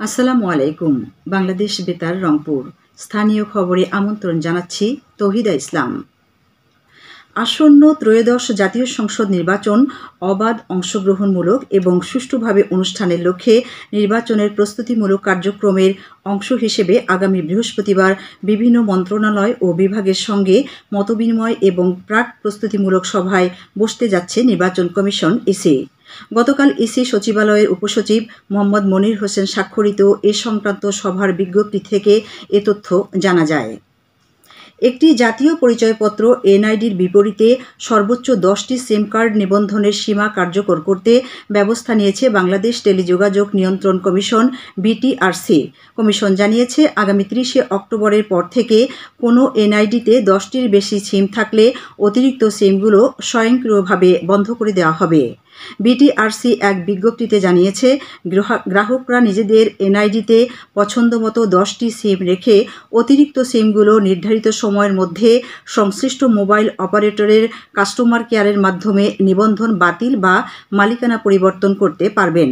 আসসালামু আলাইকুম। বাংলাদেশ বেতার রংপুর স্থানীয় খবরে আমন্ত্রণ জানাচ্ছি তৌহিদা ইসলাম। আসন্ন ত্রয়োদশ জাতীয় সংসদ নির্বাচন অবাধ, অংশগ্রহণমূলক এবং সুষ্ঠুভাবে অনুষ্ঠানের লক্ষ্যে নির্বাচনের প্রস্তুতিমূলক কার্যক্রমের অংশ হিসেবে আগামী বৃহস্পতিবার বিভিন্ন মন্ত্রণালয় ও বিভাগের সঙ্গে মতবিনিময় এবং প্রাক প্রস্তুতিমূলক সভায় বসতে যাচ্ছে নির্বাচন কমিশন ইসি। গতকাল ইসি সচিবালয়ের উপসচিব মোহাম্মদ মনির হোসেন স্বাক্ষরিত এ সংক্রান্ত সভার বিজ্ঞপ্তি থেকে এ তথ্য জানা যায়। একটি জাতীয় পরিচয়পত্র এনআইডির বিপরীতে সর্বোচ্চ 10টি সিম কার্ড নিবন্ধনের সীমা কার্যকর করতে ব্যবস্থা নিয়েছে বাংলাদেশ টেলিযোগাযোগ নিয়ন্ত্রণ কমিশন বিটিআরসি। কমিশন জানিয়েছে, আগামী 30শে অক্টোবরের পর থেকে কোনো এনআইডিতে 10টির বেশি সিম থাকলে অতিরিক্ত সিমগুলো স্বয়ংক্রিয়ভাবে বন্ধ করে দেওয়া হবে। বিটিআরসি এক বিজ্ঞপ্তিতে জানিয়েছে, গ্রাহকরা নিজেদের এনআইডিতে পছন্দমতো 10টি সিম রেখে অতিরিক্ত সিমগুলো নির্ধারিত সময়ের মধ্যে সংশ্লিষ্ট মোবাইল অপারেটরের কাস্টমার কেয়ারের মাধ্যমে নিবন্ধন বাতিল বা মালিকানা পরিবর্তন করতে পারবেন।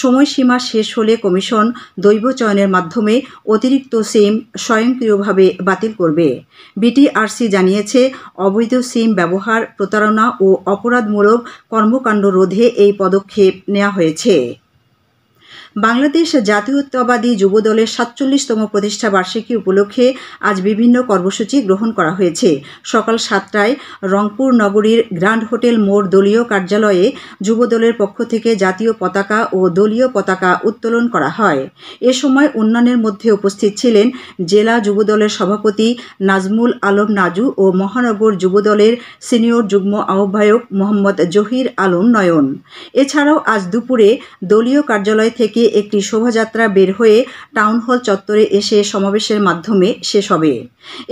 সময়সীমা শেষ হলে কমিশন দৈব চয়নের মাধ্যমে অতিরিক্ত সিম স্বয়ংক্রিয়ভাবে বাতিল করবে। বিটিআরসি জানিয়েছে, অবৈধ সিম ব্যবহার, প্রতারণা ও অপরাধমূলক কর্মকাণ্ড রোধে এই পদক্ষেপ নেওয়া হয়েছে। বাংলাদেশ জাতীয়তাবাদী যুবদলের 47তম প্রতিষ্ঠা বার্ষিকী উপলক্ষে আজ বিভিন্ন কর্মসূচি গ্রহণ করা হয়েছে। সকাল 7টায় রংপুর নগরীর গ্র্যান্ড হোটেল মোড় দলীয় কার্যালয়ে যুবদলের পক্ষ থেকে জাতীয় পতাকা ও দলীয় পতাকা উত্তোলন করা হয়। এ সময় অন্যান্যের মধ্যে উপস্থিত ছিলেন জেলা যুবদলের সভাপতি নাজমুল আলম নাজু ও মহানগর যুবদলের সিনিয়র যুগ্ম আহ্বায়ক মোহাম্মদ জহির আলম নয়ন। এছাড়াও আজ দুপুরে দলীয় কার্যালয় থেকে একটি শোভাযাত্রা বের হয়ে টাউন হল চত্বরে এসে সমাবেশের মাধ্যমে শেষ হবে।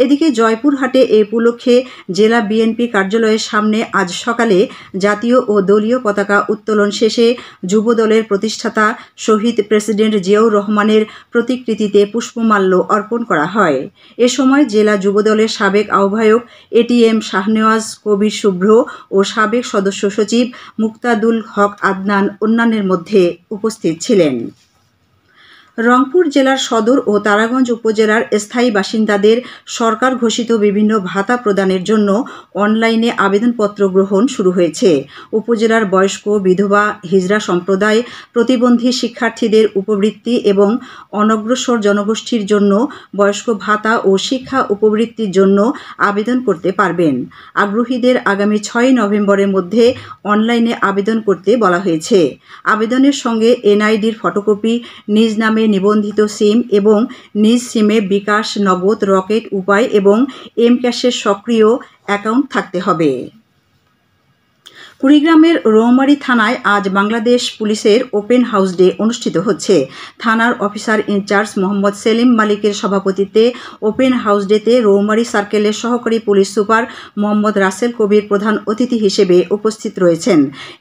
এদিকে জয়পুরহাটে এ উপলক্ষে জেলা বিএনপি কার্যালয়ের সামনে আজ সকালে জাতীয় ও দলীয় পতাকা উত্তোলন শেষে যুবদলের প্রতিষ্ঠাতা শহীদ প্রেসিডেন্ট জিয়াউর রহমানের প্রতিকৃতিতে পুষ্পমাল্য অর্পণ করা হয়। এ সময় জেলা যুবদলের সাবেক আহ্বায়ক এটিএম শাহনেওয়াজ কবির শুভ্র ও সাবেক সদস্য সচিব মুক্তাদুল হক আদনান অন্যান্যের মধ্যে উপস্থিত ছিলেন। রংপুর জেলার সদর ও তারাগঞ্জ উপজেলার স্থায়ী বাসিন্দাদের সরকার ঘোষিত বিভিন্ন ভাতা প্রদানের জন্য অনলাইনে আবেদনপত্র গ্রহণ শুরু হয়েছে। উপজেলার বয়স্ক, বিধবা, হিজড়া সম্প্রদায়, প্রতিবন্ধী শিক্ষার্থীদের উপবৃত্তি এবং অনগ্রসর জনগোষ্ঠীর জন্য বয়স্ক ভাতা ও শিক্ষা উপবৃত্তির জন্য আবেদন করতে পারবেন। আগ্রহীদের আগামী 6 নভেম্বরের মধ্যে অনলাইনে আবেদন করতে বলা হয়েছে। আবেদনের সঙ্গে এনআইডির ফটোকপি, নিজ নামে নিবন্ধিত সিম এবং নিজ সিমে বিকাশ, নগদ, রকেট উপায় এবং এম ক্যাশের সক্রিয় অ্যাকাউন্ট থাকতে হবে। কুড়িগ্রামের রৌমারী থানায় আজ বাংলাদেশ পুলিশের ওপেন হাউস ডে অনুষ্ঠিত হচ্ছে। থানার অফিসার ইনচার্জ মোহাম্মদ সেলিম মালিকের সভাপতিত্বে ওপেন হাউস ডেতে রৌমারী সার্কেলের সহকারী পুলিশ সুপার মোহাম্মদ রাসেল কবির প্রধান অতিথি হিসেবে উপস্থিত রয়েছেন।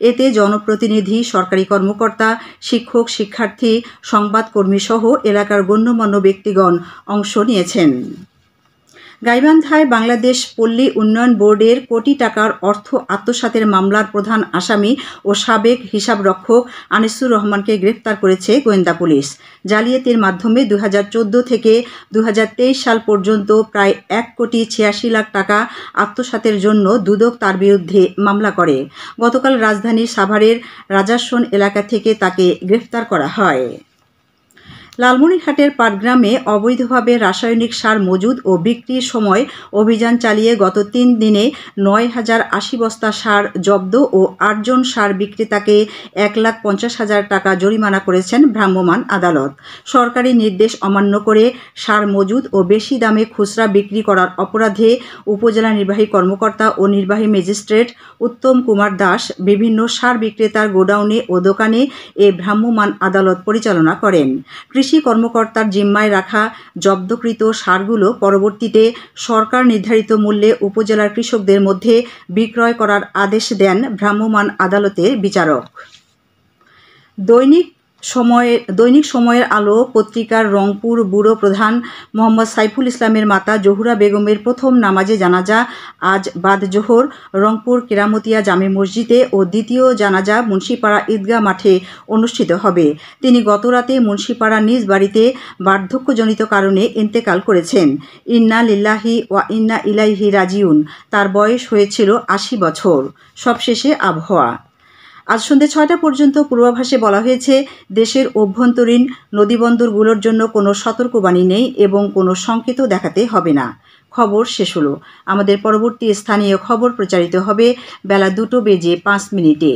এতে জনপ্রতিনিধি, সরকারি কর্মকর্তা, শিক্ষক, শিক্ষার্থী, সংবাদকর্মী সহ এলাকার গণ্যমান্য ব্যক্তিগণ অংশ নিয়েছেন। গাইবান্ধায় বাংলাদেশ পল্লী উন্নয়ন বোর্ডের কোটি টাকার অর্থ আত্মসাতের মামলার প্রধান আসামি ও সাবেক হিসাবরক্ষক আনিসুর রহমানকে গ্রেফতার করেছে গোয়েন্দা পুলিশ। জালিয়াতির মাধ্যমে 2014 থেকে 2023 সাল পর্যন্ত প্রায় 1,86,00,000 টাকা আত্মসাতের জন্য দুদক তার বিরুদ্ধে মামলা করে। গতকাল রাজধানীর সাভারের রাজাসন এলাকা থেকে তাকে গ্রেফতার করা হয়। লালমনিরহাটের পাটগ্রামে অবৈধভাবে রাসায়নিক সার মজুদ ও বিক্রির সময় অভিযান চালিয়ে গত 3 দিনে 9,080 বস্তা সার জব্দ ও 8 জন সার বিক্রেতাকে 1,50,000 টাকা জরিমানা করেছেন ভ্রাম্যমাণ আদালত। সরকারি নির্দেশ অমান্য করে সার মজুদ ও বেশি দামে খুচরা বিক্রি করার অপরাধে উপজেলা নির্বাহী কর্মকর্তা ও নির্বাহী ম্যাজিস্ট্রেট উত্তম কুমার দাস বিভিন্ন সার বিক্রেতার গোডাউনে ও দোকানে এ ভ্রাম্যমাণ আদালত পরিচালনা করেন। কৃষি কর্মকর্তার জিম্মায় রাখা জব্দকৃত সারগুলো পরবর্তীতে সরকার নির্ধারিত মূল্যে উপজেলার কৃষকদের মধ্যে বিক্রয় করার আদেশ দেন ভ্রাম্যমাণ আদালতের বিচারক। দৈনিক দৈনিক সময়ের আলো পত্রিকার রংপুর ব্যুরো প্রধান মোহাম্মদ সাইফুল ইসলামের মাতা জহুরা বেগমের প্রথম নামাজে জানাজা আজ বাদ জোহর রংপুর কেরামতিয়া জামে মসজিদে ও দ্বিতীয় জানাজা মুন্সিপাড়া ঈদগাহ মাঠে অনুষ্ঠিত হবে। তিনি গতরাতে মুন্সিপাড়া নিজ বাড়িতে বার্ধক্যজনিত কারণে ইন্তেকাল করেছেন। ইন্না লিল্লাহি ওয়া ইন্না ইলাইহি রাজিউন। তার বয়স হয়েছিল ৮০ বছর। সবশেষে আবহাওয়া। আজ সন্ধ্যে ৬টা পর্যন্ত পূর্বাভাসে বলা হয়েছে দেশের অভ্যন্তরীণ নদীবন্দরগুলোর জন্য কোনো সতর্কবাণী নেই এবং কোনো সংকেতও দেখাতে হবে না। খবর শেষ হলো। আমাদের পরবর্তী স্থানীয় খবর প্রচারিত হবে বেলা 2:05 মিনিটে।